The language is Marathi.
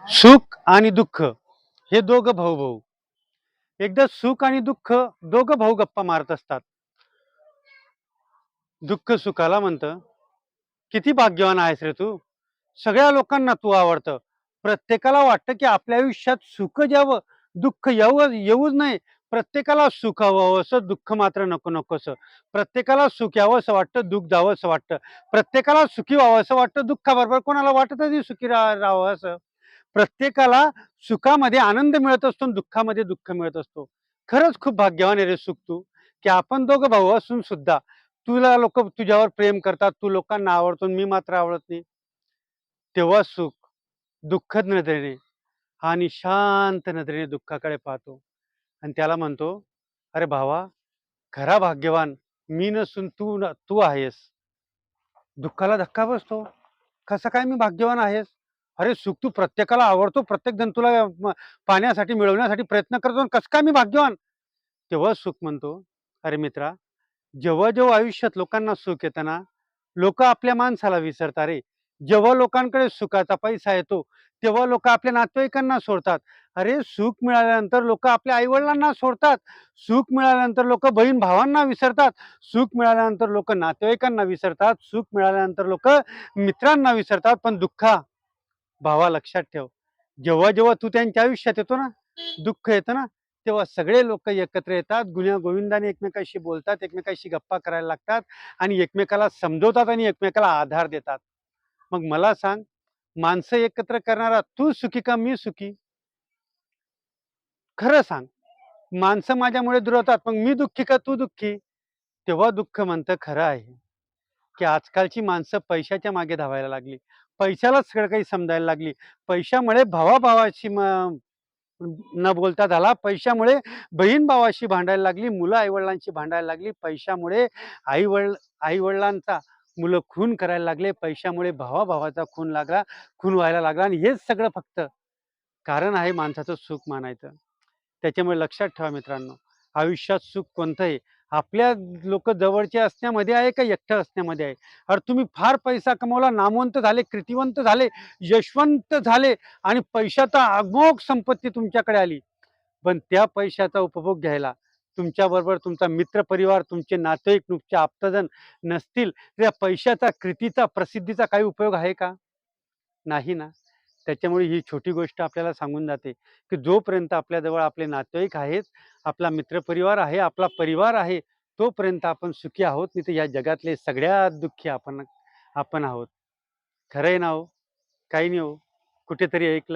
सुख आणि दुःख हे दोघं भाऊ भाऊ. एकदा सुख आणि दुःख दोघं भाऊ गप्पा मारत असतात. दुःख सुखाला म्हणतं, किती भाग्यवान आहेस रे तू. सगळ्या लोकांना तू आवडतं. प्रत्येकाला वाटतं की आपल्या आयुष्यात सुख यावं, दुःख येऊच नाही. प्रत्येकाला सुख हवं असं, दुःख मात्र नको नकोसं. प्रत्येकाला सुख यावं असं वाटतं, दुःख जावं असं वाटतं. प्रत्येकाला सुखी व्हावं असं वाटतं, दुःखाबरोबर कोणाला वाटतच नाही सुखी राहावं असं. प्रत्येकाला सुखामध्ये आनंद मिळत असतो आणि दुःखामध्ये दुःख मिळत असतो. खरंच खूप भाग्यवान आहे रे सुख तू, की आपण दोघं भाऊ असून सुद्धा तुला लोक तुझ्यावर प्रेम करतात, तू लोकांना आवडतो आणि मी मात्र आवडत नाही. तेव्हा सुख दुःखद नजरेने आणि शांत नजरेने दुःखाकडे पाहतो आणि त्याला म्हणतो, अरे भावा, खरा भाग्यवान मी नसून तू आहेस. दुःखाला धक्का बसतो. कसं काय मी भाग्यवान आहेस? अरे सुख तू प्रत्येकाला आवडतो, प्रत्येकजण तुला पाहण्यासाठी, मिळवण्यासाठी प्रयत्न करतो आणि कसं काय मी भाग्यवान? तेव्हा सुख म्हणतो, अरे मित्रा, जेव्हा आयुष्यात लोकांना सुख येतं ना, लोकं आपल्या माणसाला विसरतात रे. जेव्हा लोकांकडे सुखाचा पैसा येतो, तेव्हा लोकं आपल्या नातेवाईकांना सोडतात. अरे सुख मिळाल्यानंतर लोकं आपल्या आई-वडिलांना सोडतात. सुख मिळाल्यानंतर लोकं बहीण-भावांना विसरतात. सुख मिळाल्यानंतर लोकं नातेवाईकांना विसरतात. सुख मिळाल्यानंतर लोकं मित्रांना विसरतात. पण भावा लक्षात ठेव, जेव्हा तू त्यांच्या आयुष्यात येतो ना, दुःख येतं ना, तेव्हा सगळे लोक एकत्र येतात, गुण्यागोविंदाने एकमेकांशी बोलतात, एकमेकांशी गप्पा करायला लागतात आणि एकमेकाला समजवतात आणि एकमेकाला आधार देतात. मग मला सांग, माणसं एकत्र करणारा तू सुखी का मी सुखी? खरं सांग. माणसं माझ्यामुळे दुरावतात, मग मी दुःखी का तू दुःखी? तेव्हा दुःख म्हणतं खरं आहे, की आजकालची माणसं पैशाच्या मागे धावायला लागली. पैशालाच सगळं काही समजायला लागली. पैशामुळे भावाभावाची न बोलता झाला. पैशामुळे बहीण-भावाशी भांडायला लागली, मुलं आई-वडिलांशी भांडायला लागली. पैशामुळे आई-वडिलांचा मुलं खून करायला लागले. पैशामुळे भावा-भावाचा खून व्हायला लागला आणि हेच सगळं फक्त कारण आहे माणसाचं सुख मानायचं. त्याच्यामुळे लक्षात ठेवा मित्रांनो, आयुष्यात सुख कोणतं आहे? आपल्या लोकं जवळचे असण्यामध्ये आहे का एकटं असण्यामध्ये आहे? अरे तुम्ही फार पैसा कमवला, नामवंत झाले, कीर्तिवंत झाले, यशवंत झाले आणि पैशाचा अमोघ संपत्ती तुमच्याकडे आली. पण त्या पैशाचा उपभोग घ्यायला तुमच्याबरोबर तुमचा मित्रपरिवार, तुमचे नातेवाईक, तुमचे आप्तजन नसतील, तर या पैशाचा, कीर्तीचा, प्रसिद्धीचा काही उपयोग आहे का? नाही ना. त्याच्यामुळे ही छोटी गोष्ट आपल्याला सांगून जाते, की जोपर्यंत आपल्याजवळ आपले नातेवाईक आहेत, आपला मित्रपरिवार आहे, आपला परिवार आहे, तोपर्यंत आपण सुखी आहोत. नाही तर या जगातले सगळ्यात दुःखी आपण आपण आहोत. खरं आहे ना हो? काही नाही हो. कुठेतरी ऐकलं